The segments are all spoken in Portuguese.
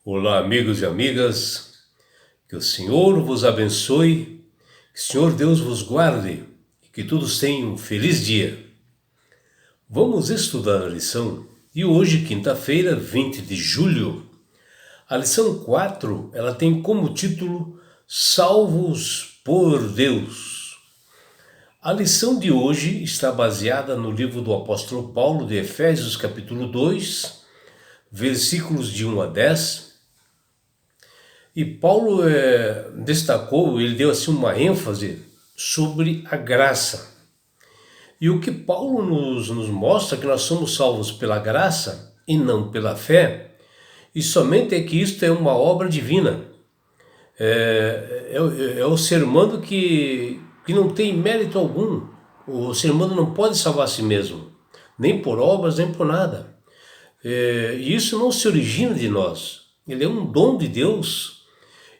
Olá, amigos e amigas, que o Senhor vos abençoe, que o Senhor Deus vos guarde e que todos tenham um feliz dia. Vamos estudar a lição e hoje, quinta-feira, 20 de julho. A lição 4, ela tem como título Salvos por Deus. A lição de hoje está baseada no livro do apóstolo Paulo de Efésios, capítulo 2, versículos de 1 a 10. E Paulo destacou, ele deu assim uma ênfase sobre a graça. E o que Paulo nos mostra que nós somos salvos pela graça e não pela fé, e somente é que isto é uma obra divina. É o ser humano que não tem mérito algum. O ser humano não pode salvar a si mesmo, nem por obras, nem por nada. E isso não se origina de nós. Ele é um dom de Deus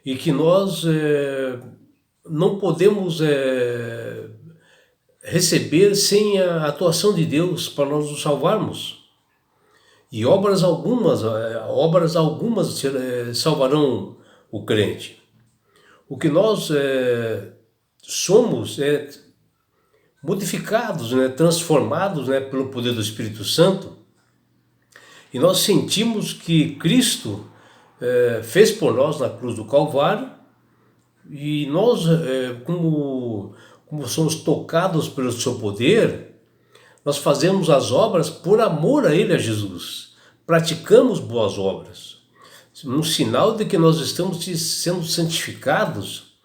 e que nós não podemos receber sem a atuação de Deus para nós nos salvarmos. E obras algumas salvarão o crente. O que nós somos é modificados, transformados pelo poder do Espírito Santo, e nós sentimos que Cristo fez por nós na cruz do Calvário, e nós, como somos tocados pelo seu poder, nós fazemos as obras por amor a Ele, a Jesus. Praticamos boas obras, um sinal de que nós estamos sendo santificados.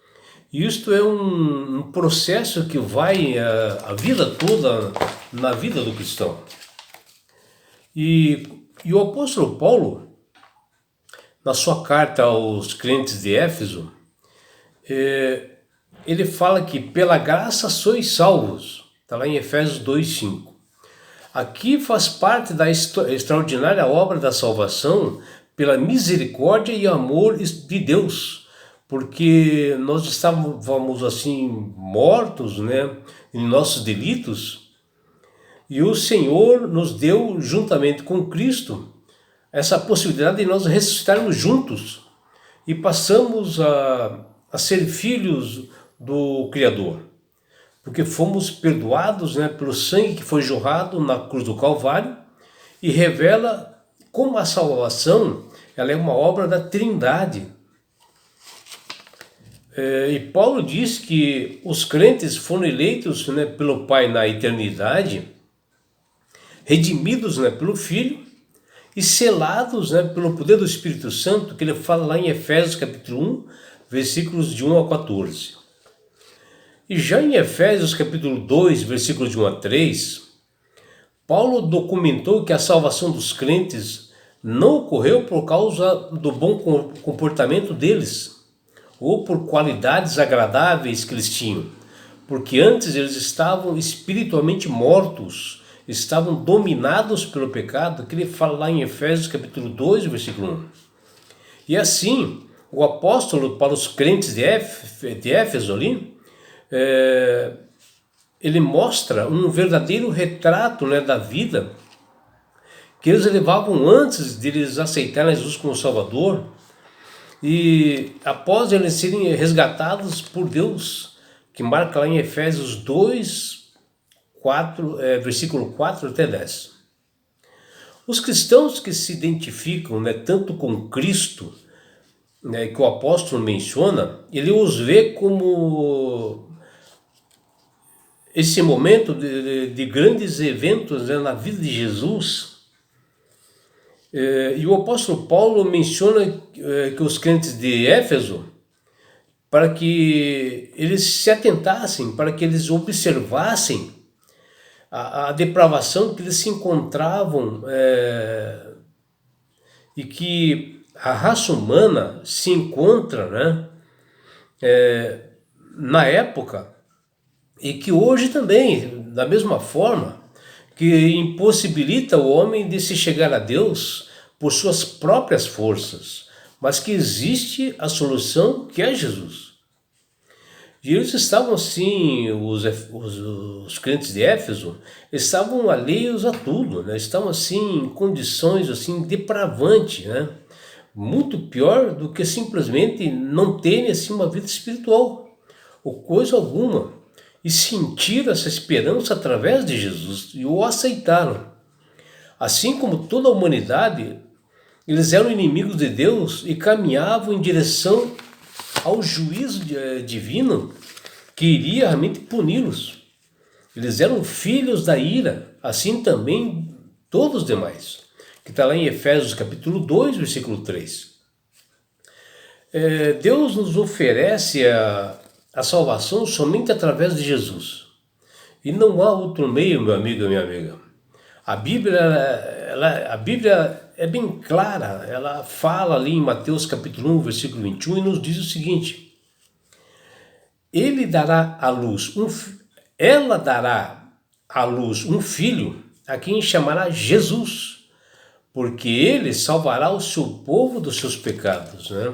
E isto é um processo que vai a vida toda na vida do cristão. E o apóstolo Paulo, na sua carta aos crentes de Éfeso, ele fala que pela graça sois salvos. Está lá em Efésios 2:5. Aqui faz parte da extraordinária obra da salvação pela misericórdia e amor de Deus, porque nós estávamos assim mortos, em nossos delitos, e o Senhor nos deu, juntamente com Cristo, essa possibilidade de nós ressuscitarmos juntos e passamos a ser filhos do Criador, porque fomos perdoados pelo sangue que foi jorrado na cruz do Calvário, e revela como a salvação ela é uma obra da Trindade. E Paulo diz que os crentes foram eleitos pelo Pai na eternidade, redimidos pelo Filho e selados pelo poder do Espírito Santo, que ele fala lá em Efésios capítulo 1, versículos de 1 a 14. E já em Efésios capítulo 2, versículos de 1 a 3, Paulo documentou que a salvação dos crentes não ocorreu por causa do bom comportamento deles, ou por qualidades agradáveis que eles tinham, porque antes eles estavam espiritualmente mortos, estavam dominados pelo pecado, que ele fala lá em Efésios capítulo 2, versículo 1. E assim, o apóstolo para os crentes de Éfeso ali, ele mostra um verdadeiro retrato da vida que eles levavam antes de eles aceitarem Jesus como Salvador, e após eles serem resgatados por Deus, que marca lá em Efésios 2, 4, versículo 4 até 10. Os cristãos que se identificam tanto com Cristo, que o apóstolo menciona, ele os vê como esse momento de grandes eventos na vida de Jesus. E o apóstolo Paulo menciona que os crentes de Éfeso, para que eles se atentassem, para que eles observassem a depravação que eles se encontravam, e que a raça humana se encontra na época, e que hoje também, da mesma forma, que impossibilita o homem de se chegar a Deus por suas próprias forças, mas que existe a solução, que é Jesus. E eles estavam assim, os crentes de Éfeso, estavam alheios a tudo, estavam assim em condições assim depravantes, muito pior do que simplesmente não terem assim uma vida espiritual, ou coisa alguma, e sentiram essa esperança através de Jesus e o aceitaram. Assim como toda a humanidade, eles eram inimigos de Deus e caminhavam em direção ao juízo divino que iria realmente puni-los. Eles eram filhos da ira, assim também todos os demais, que está lá em Efésios capítulo 2, versículo 3. Deus nos oferece a salvação somente através de Jesus. E não há outro meio, meu amigo e minha amiga. A Bíblia é bem clara, ela fala ali em Mateus capítulo 1, versículo 21, e nos diz o seguinte: Ele dará à luz ela dará à luz um filho, a quem chamará Jesus, porque ele salvará o seu povo dos seus pecados, né?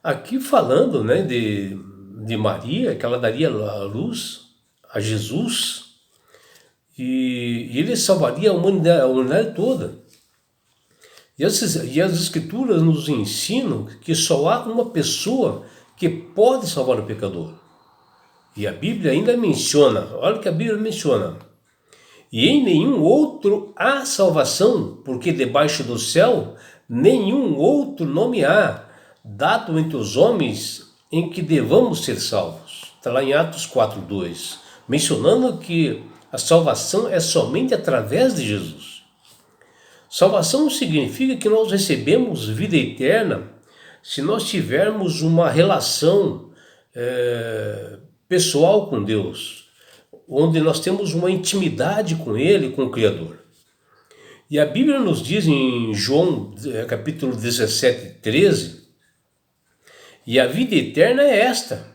Aqui falando, né, de Maria, que ela daria à luz a Jesus, e ele salvaria a humanidade toda. E as escrituras nos ensinam que só há uma pessoa que pode salvar o pecador. E a Bíblia ainda menciona, olha o que a Bíblia menciona: e em nenhum outro há salvação, porque debaixo do céu nenhum outro nome há, dado entre os homens, em que devamos ser salvos. Está lá em Atos 4:2, mencionando que a salvação é somente através de Jesus. Salvação significa que nós recebemos vida eterna se nós tivermos uma relação pessoal com Deus, onde nós temos uma intimidade com Ele, com o Criador. E a Bíblia nos diz em João capítulo 17:13, e a vida eterna é esta,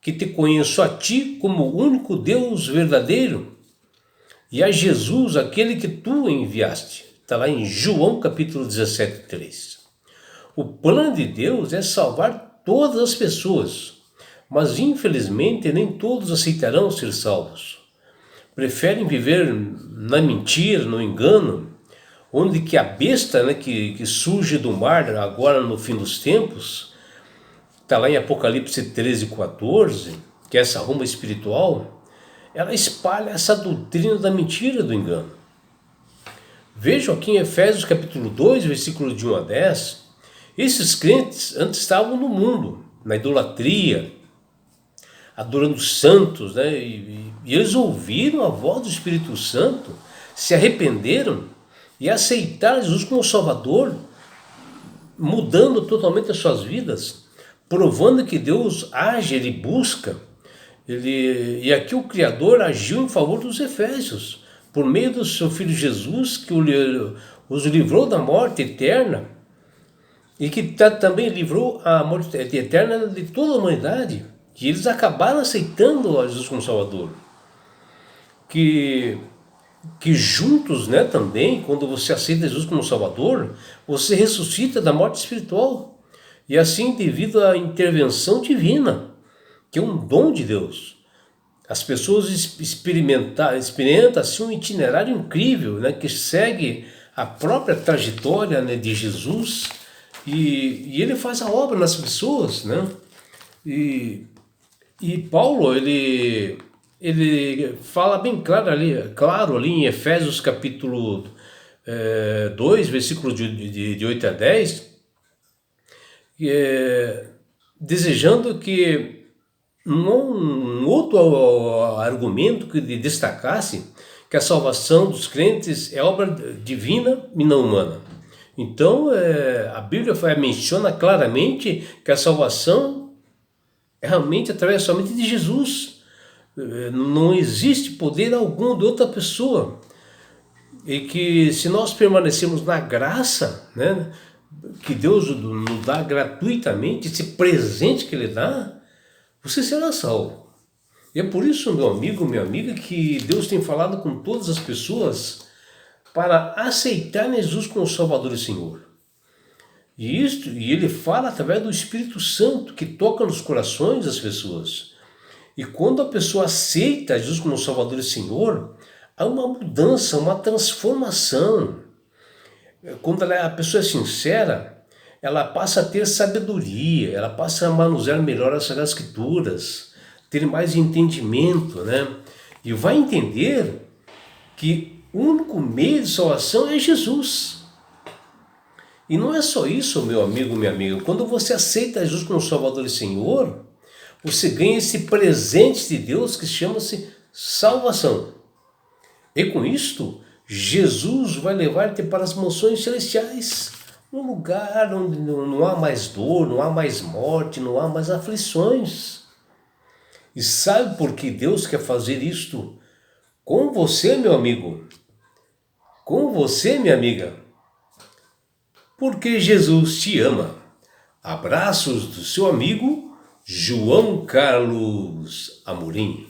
que te conheço a ti como o único Deus verdadeiro, e a Jesus, aquele que tu enviaste. Está lá em João capítulo 17:3. O plano de Deus é salvar todas as pessoas, mas infelizmente nem todos aceitarão ser salvos. Preferem viver na mentira, no engano, onde que a besta, né, que surge do mar agora no fim dos tempos, está lá em Apocalipse 13:14, que é essa Roma espiritual, ela espalha essa doutrina da mentira, do engano. Vejam aqui em Efésios capítulo 2, versículo de 1 a 10, esses crentes antes estavam no mundo, na idolatria, adorando santos, né? E eles ouviram a voz do Espírito Santo, se arrependeram e aceitaram Jesus como Salvador, mudando totalmente as suas vidas, provando que Deus age, Ele busca. E aqui o Criador agiu em favor dos Efésios, por meio do seu Filho Jesus, que os livrou da morte eterna, e que também livrou a morte eterna de toda a humanidade. E eles acabaram aceitando a Jesus como Salvador. Que juntos, né, também, quando você aceita Jesus como Salvador, você ressuscita da morte espiritual. E assim, devido à intervenção divina, que é um dom de Deus, as pessoas experimentam assim, um itinerário incrível, né, que segue a própria trajetória, né, de Jesus, e ele faz a obra nas pessoas, né? E Paulo, ele fala bem claro ali em Efésios capítulo 2, versículo de 8 a 10, desejando que um outro argumento que destacasse que a salvação dos crentes é obra divina e não humana. Então, a Bíblia menciona claramente que a salvação é realmente através somente de Jesus. Não existe poder algum de outra pessoa. E que se nós permanecermos na graça, né, que Deus nos dá gratuitamente, esse presente que Ele dá, você será salvo. E é por isso, meu amigo, minha amiga, que Deus tem falado com todas as pessoas para aceitar Jesus como Salvador e Senhor. E Ele fala através do Espírito Santo, que toca nos corações das pessoas. E quando a pessoa aceita Jesus como Salvador e Senhor, há uma mudança, uma transformação. Quando a pessoa é sincera, ela passa a ter sabedoria, ela passa a manusear melhor as Sagradas Escrituras, ter mais entendimento, né? E vai entender que o único meio de salvação é Jesus. E não é só isso, meu amigo, minha amiga. Quando você aceita Jesus como Salvador e Senhor, você ganha esse presente de Deus que chama-se salvação. E com isto, Jesus vai levar-te para as mansões celestiais, um lugar onde não há mais dor, não há mais morte, não há mais aflições. E sabe por que Deus quer fazer isto com você, meu amigo? Com você, minha amiga? Porque Jesus te ama. Abraços do seu amigo João Carlos Amorim.